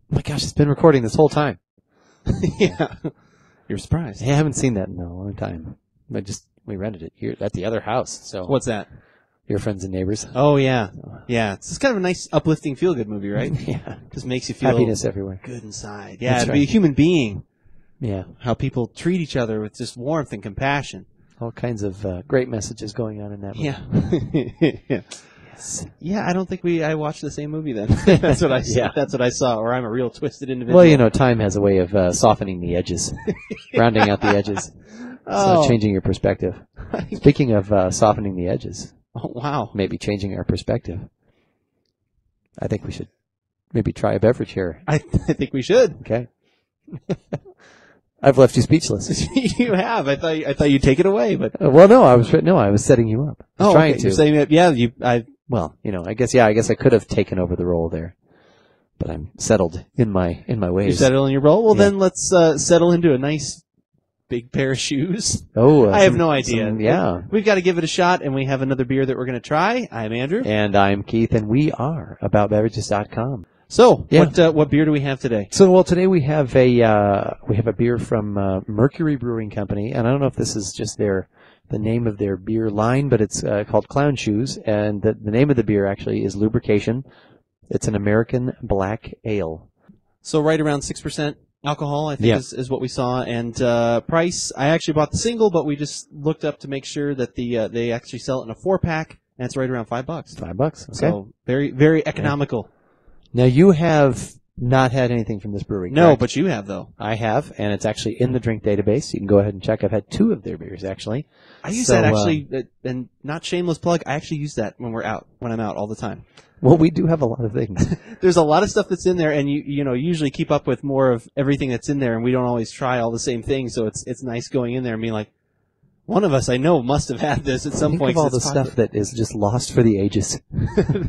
my gosh, it's been recording this whole time. Yeah. You're surprised. Hey, I haven't seen that in a long time. We rented it here at the other house. So What's that? Your Friends and Neighbors. Oh, yeah. Yeah. It's just kind of a nice, uplifting, feel-good movie, right? Yeah. Just makes you feel Happiness everywhere. good inside. Yeah, That's to be a right. human being. Yeah. How people treat each other with just warmth and compassion. All kinds of great messages going on in that movie. Yeah. Yeah. Yes. Yeah, I don't think I watched the same movie then. That's what I saw. Yeah. That's what I saw. Or I'm a real twisted individual. Well, you know, time has a way of softening the edges, rounding out the edges, so changing your perspective. Speaking of softening the edges, Oh, wow. maybe changing our perspective, I think we should maybe try a beverage here. I think we should. Okay. I've left you speechless. You have. I thought you'd take it away, but Well, no, I was setting you up. I was trying okay. to. You're saying that, yeah. Well, you know, I guess I could have taken over the role there, but I'm settled in my ways. You settle in your role. Well, Yeah. then let's settle into a nice big pair of shoes. Oh, I have no idea. Yeah. We've got to give it a shot, and we have another beer that we're going to try. I'm Andrew. And I'm Keith, and we are AboutBeverages.com. So, Yeah. what beer do we have today? So, well, today we have a beer from Mercury Brewing Company, and I don't know if this is just the name of their beer line, but it's called Clown Shoes, and the name of the beer actually is Lubrication. It's an American black ale. So right around 6% alcohol, I think, Yeah. is what we saw. And price, I actually bought the single, but we just looked up to make sure that they actually sell it in a 4-pack, and it's right around $5. $5. Okay. So very, very economical. Now, you have not had anything from this brewery, No, correct? but you have, though. I have, and it's actually in the drink database. You can go ahead and check. I've had 2 of their beers, actually. I use So, that actually, and not shameless plug, I actually use that when I'm out all the time. Well, we do have a lot of things. There's a lot of stuff that's in there, and you usually keep up with more of everything that's in there, and we don't always try all the same things, so it's nice going in there and being like, one of us I know must have had this at some Think point. of all 'cause the it's stuff that is just lost for the ages.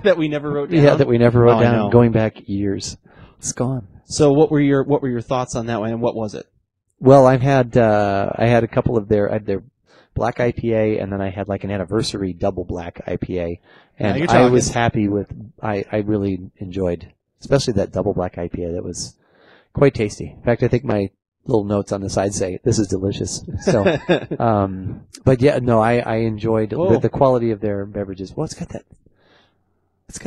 that we never wrote down. Yeah, that we never wrote Oh, I know. down, going back years. It's gone. So what were your thoughts on that one, and what was it? Well, I had a couple of their black IPA, and then I had like an anniversary double black IPA, and you're I talking. was happy with. I really enjoyed, especially that double black IPA. That was quite tasty. In fact, I think my little notes on the side say this is delicious. So, but yeah, no, I enjoyed the quality of their beverages. Well, it's got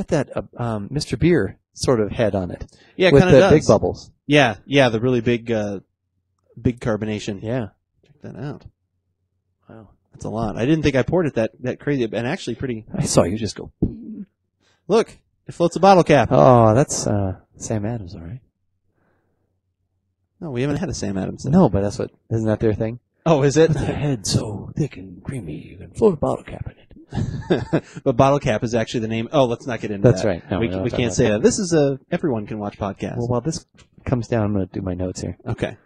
that Mr. Beer sort of head on it. Yeah, it with kind the of big does. bubbles. Yeah, the really big carbonation. Yeah. Check that out. Wow. That's a lot. I didn't think I poured it that crazy, and actually pretty. I saw you just go. Look, it floats a bottle cap. Oh, that's Sam Adams, all right. No, we haven't had a Sam Adams. No, but isn't that their thing? Oh, is it? With their head so thick and creamy, you can float a bottle cap in it. But bottle cap is actually the name. Oh, let's not get into That's that. right. No, we don't talk can't about say that. that. This is everyone can watch podcasts. Well, while this comes down, I'm going to do my notes here. Okay.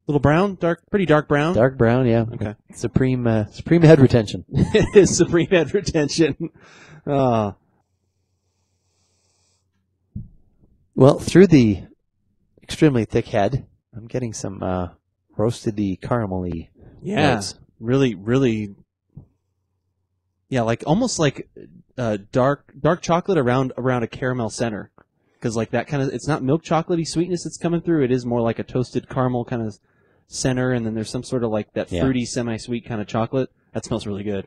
Little brown, pretty dark brown. Dark brown, yeah. Okay. Supreme head retention. It is supreme head retention. Well, through the extremely thick head, I'm getting some roasted-y, caramel-y notes. Really, really. Yeah, almost like dark chocolate around a caramel center, because like that kind of, it's not milk chocolatey sweetness that's coming through. It is more like a toasted caramel kind of center, and then there's some sort of like that fruity, semi-sweet kind of chocolate. That smells really good.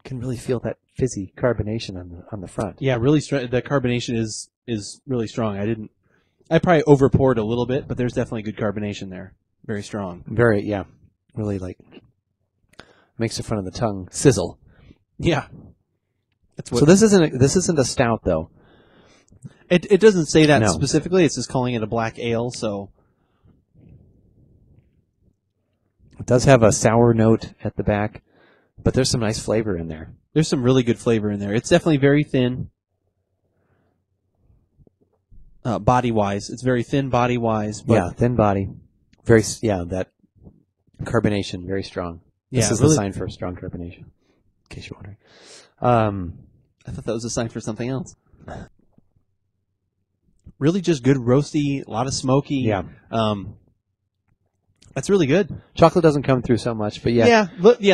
Can really feel that fizzy carbonation on the front. Yeah, really strong. The carbonation is really strong. I probably over poured a little bit, but there's definitely good carbonation there. Very strong. Very, yeah. Really makes the front of the tongue sizzle. Yeah. That's what. So this isn't a stout though. It doesn't say that No. specifically. It's just calling it a black ale. So It does have a sour note at the back, but there's some nice flavor in there. there's some really good flavor in there. It's definitely very thin. Body wise, it's very thin body wise. But Yeah, thin body. That carbonation, very strong. This Yeah, is really- the sign for strong carbonation, in case you're wondering. I thought that was a sign for something else. really just good roasty, a lot of smoky. Yeah. That's really good. Chocolate doesn't come through so much, but Yeah,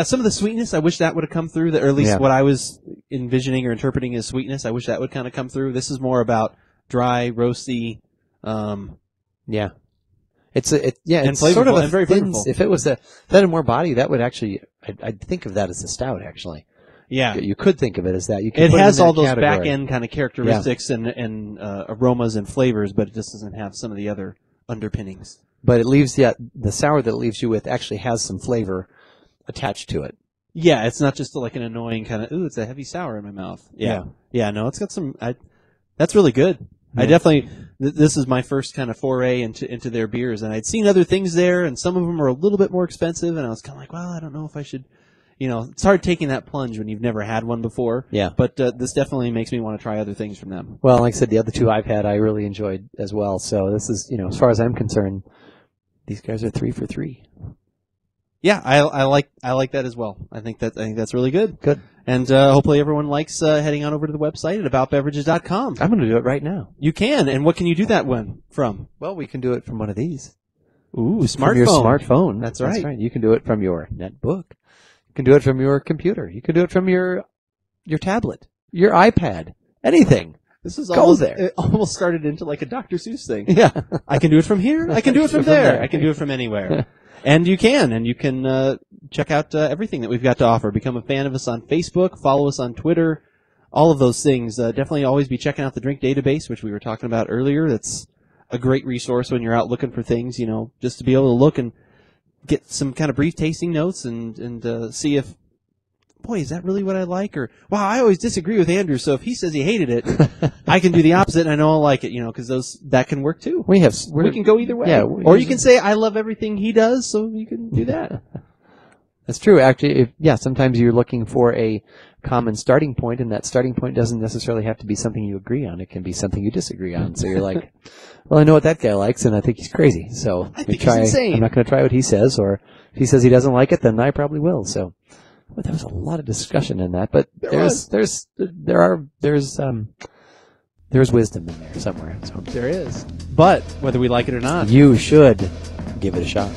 some of the sweetness, I wish that would have come through, or at least what I was envisioning or interpreting as sweetness. I wish that would kind of come through. This is more about dry, roasty. Yeah. It's and flavorful, sort of and very flavorful. If it was that had more body, that would actually, I'd think of that as a stout, actually. Yeah. You could think of it as that. You could it put has it in all that those category. back-end kind of characteristics and aromas and flavors, but it just doesn't have some of the other underpinnings. But it leaves the sour that it leaves you with actually has some flavor attached to it. Yeah, it's not just like an annoying kind of, ooh, it's a heavy sour in my mouth. Yeah, no, it's got some, that's really good. Yeah. I definitely, this is my first kind of foray into their beers, and I'd seen other things there, and some of them are a little bit more expensive, and I was kind of like, well, I don't know if I should, it's hard taking that plunge when you've never had one before. Yeah. But this definitely makes me want to try other things from them. Well, like I said, the other two I've had I really enjoyed as well. So this is, as far as I'm concerned, these guys are 3 for 3. Yeah, I like that as well. I think that's really good. Good. And hopefully everyone likes heading on over to the website at AboutBeverages.com. I'm going to do it right now. You can. And what can you do that one from? Well, we can do it from one of these. Ooh, smartphone. From your smartphone. That's right. That's right. You can do it from your netbook. You can do it from your computer. You can do it from your tablet, your iPad, anything. This is there. It almost started into like a Dr. Seuss thing. Yeah. I can do it from here. I can do it from there. I can do it from anywhere. And you can check out everything that we've got to offer. Become a fan of us on Facebook. Follow us on Twitter. All of those things. Definitely always be checking out the drink database, which we were talking about earlier. That's a great resource when you're out looking for things, just to be able to look and get some kind of brief tasting notes and see if, boy, is that really what I like? Or, wow, I always disagree with Andrew, so if he says he hated it, I can do the opposite and I know I'll like it, because that can work too. We can go either way. Yeah, or you can say, I love everything he does, so you can do that. That's true. Actually, sometimes you're looking for a common starting point, and that starting point doesn't necessarily have to be something you agree on. It can be something you disagree on. So you're like, well, I know what that guy likes, and I think he's crazy. So I think he's insane. I'm not going to try what he says, or if he says he doesn't like it, then I probably will. So, well, there was a lot of discussion in that, but there's wisdom in there somewhere. So there is. But whether we like it or not, you should give it a shot.